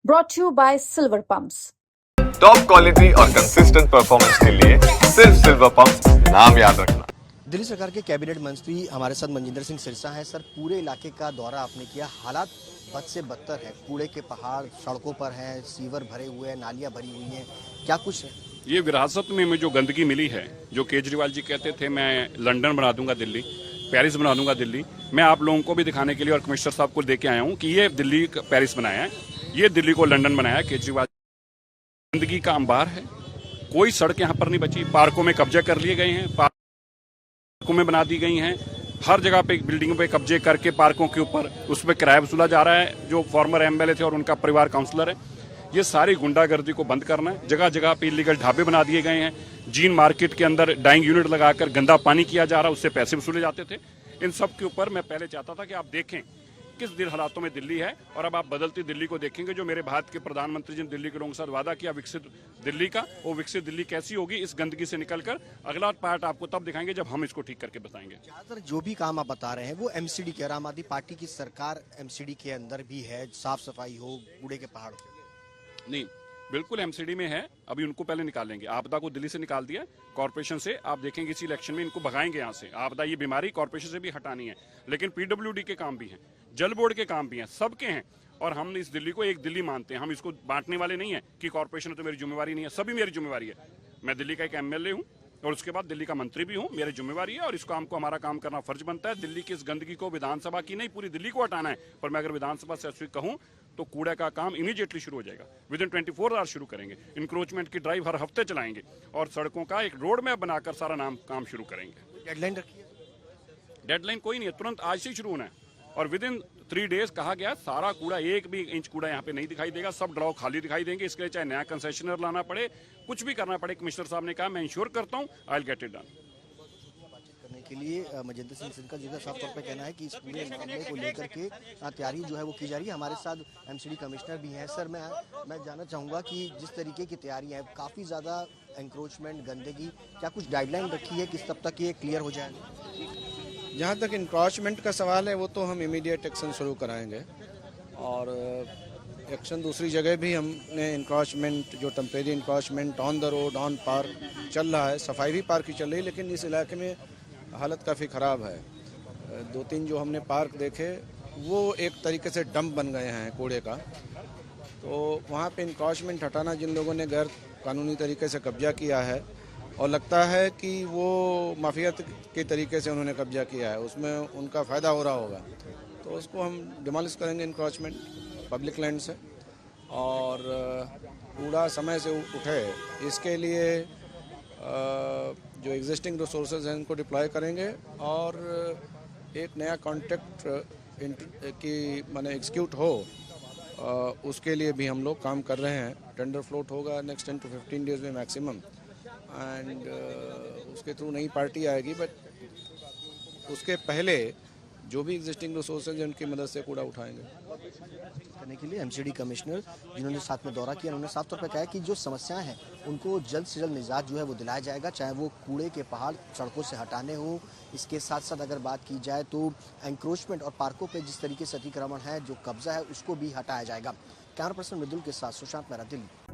brought to you by Silver Pumps. Top quality और consistent performance के लिए सिर्फ सिल्वर पंप नाम याद रखना। दिल्ली सरकार के कैबिनेट मंत्री हमारे साथ मनजिंदर सिंह सिरसा हैं। सर, पूरे इलाके का दौरा आपने किया, हालात बद से बदतर है, कूड़े के पहाड़ सड़कों पर हैं, सीवर भरे हुए हैं, नालियां भरी हुई हैं, क्या कुछ है? ये विरासत में जो गंदगी मिली है, जो केजरीवाल जी कहते थे मैं लंदन बना दूंगा दिल्ली, पेरिस बना दूंगा दिल्ली, मैं आप लोगों को भी दिखाने के लिए और कमिश्नर साहब को देके आया हूँ कि ये दिल्ली पेरिस बनाया है, ये दिल्ली को लंदन बनाया है केजरीवाल। गंदगी का अंबार है, कोई सड़क यहाँ पर नहीं बची, पार्कों में कब्जे कर लिए गए हैं, पार्कों में बना दी गई हैं, हर जगह पे बिल्डिंगों पे कब्जे करके पार्कों के ऊपर उस पर किराया वसूला जा रहा है। जो फॉर्मर एमएलए थे और उनका परिवार काउंसलर है, ये सारी गुंडागर्दी को बंद करना है। जगह जगह पे इलीगल ढाबे बना दिए गए हैं, जीन मार्केट के अंदर डाइंग यूनिट लगाकर गंदा पानी किया जा रहा है, उससे पैसे वसूले जाते थे। इन सब के ऊपर मैं पहले चाहता था कि आप देखें किस दिल हालातों में दिल्ली है, और अब आप बदलती दिल्ली को देखेंगे। जो मेरे भारत के प्रधानमंत्री जी ने दिल्ली के लोगों के साथ वादा किया विकसित दिल्ली का, वो विकसित दिल्ली कैसी होगी इस गंदगी से निकलकर, अगला पार्ट आपको तब दिखाएंगे जब हम इसको ठीक करके बताएंगे। ज्यादातर जो भी काम आप बता रहे हैं वो एमसीडी के, आम आदमी पार्टी की सरकार एमसीडी के अंदर भी है, साफ सफाई हो, कूड़े के पहाड़ हो। नहीं, बिल्कुल एमसीडी में है, अभी उनको पहले निकालेंगे। आपदा को दिल्ली से निकाल दिया कॉर्पोरेशन से, आप देखेंगे इसी इलेक्शन में इनको भगाएंगे यहाँ से। आपदा ये बीमारी कॉर्पोरेशन से भी हटानी है, लेकिन पीडब्ल्यूडी के काम भी हैं, जल बोर्ड के काम भी हैं, सबके हैं। और हम इस दिल्ली को एक दिल्ली मानते हैं, हम इसको बांटने वाले नहीं है कि कॉर्पोरेशन तो मेरी जिम्मेवारी नहीं है, सभी मेरी जिम्मेवारी है। मैं दिल्ली का एक एमएलए हूँ और उसके बाद दिल्ली का मंत्री भी हूँ, मेरी जिम्मेवारी है और इस काम को हमारा काम करना फर्ज बनता है। दिल्ली की इस गंदगी को विधानसभा की नहीं पूरी दिल्ली को हटाना है। पर मैं अगर विधानसभा से कहूँ तो कूड़े का काम इमीडिएटली शुरू हो जाएगा, विद इन 24 आवर्स शुरू करेंगे। इंक्रोचमेंट की ड्राइव हर हफ्ते चलाएंगे और सड़कों का एक रोड मैप बनाकर सारा काम शुरू करेंगे। डेडलाइन रखी है? डेडलाइन कोई नहीं है, तुरंत आज से शुरू होना है और विद इन 3 डेज कहा गया। सारा कूड़ा, एक भी इंच कूड़ा यहाँ पे नहीं दिखाई देगा, सब ड्रॉ खाली दिखाई देंगे। इसके लिए चाहे नया कंसेशनर लाना पड़े, कुछ भी करना पड़े, कमिश्नर साहब ने कहा मैं इंश्योर करता हूँ, I will get it done. करने के लिए मनजिंदर सिंह सिरसा जी का साफ तौर पर कहना है कि इस पूरे मामले को लेकर के तैयारी जो है वो की जा रही है। हमारे साथ एमसीडी कमिश्नर भी हैं। सर, मैं जानना चाहूँगा कि जिस तरीके की तैयारी है, काफ़ी ज़्यादा एंक्रोचमेंट, गंदगी, क्या कुछ गाइडलाइन रखी है किस तब तक ये क्लियर हो जाएगा? जहाँ तक इंक्रोचमेंट का सवाल है वो तो हम इमीडिएट एक्शन शुरू कराएंगे, और एक्शन दूसरी जगह भी हमने इंक्रोचमेंट, जो temporary encroachment on the road, on park चल रहा है, सफाई भी पार्क की चल रही है, लेकिन इस इलाके में हालत काफ़ी ख़राब है। 2-3 जो हमने पार्क देखे वो एक तरीके से डंप बन गए हैं कूड़े का, तो वहाँ पे इंक्रोचमेंट हटाना, जिन लोगों ने गैर कानूनी तरीके से कब्जा किया है और लगता है कि वो माफियात के तरीके से उन्होंने कब्जा किया है, उसमें उनका फ़ायदा हो रहा होगा, तो उसको हम डिमोलिश करेंगे इंक्रोचमेंट पब्लिक लैंड से, और कूड़ा समय से उठे इसके लिए जो एग्जिस्टिंग रिसोर्सेज हैं उनको डिप्लॉय करेंगे, और एक नया कॉन्ट्रैक्ट की माने एग्जीक्यूट हो, उसके लिए भी हम लोग काम कर रहे हैं। टेंडर फ्लोट होगा नेक्स्ट 10 to 15 डेज में मैक्सिमम, एंड उसके थ्रू नई पार्टी आएगी, बट उसके पहले जो भी एग्जिस्टिंग रिसोर्सेज हैं उनकी मदद से कूड़ा उठाएंगे। करने के लिए एमसीडी कमिश्नर जिन्होंने साथ में दौरा किया, उन्होंने साफ तौर पर कहा है कि जो समस्याएं हैं उनको जल्द से जल्द निजात जो है वो दिलाया जाएगा, चाहे वो कूड़े के पहाड़ सड़कों से हटाने हों। इसके साथ साथ अगर बात की जाए तो एंक्रोचमेंट और पार्कों पर जिस तरीके से अतिक्रमण है, जो कब्जा है, उसको भी हटाया जाएगा। कैमरा पर्सन मृदुल के साथ सुशांत मेहरा, दिल्ली।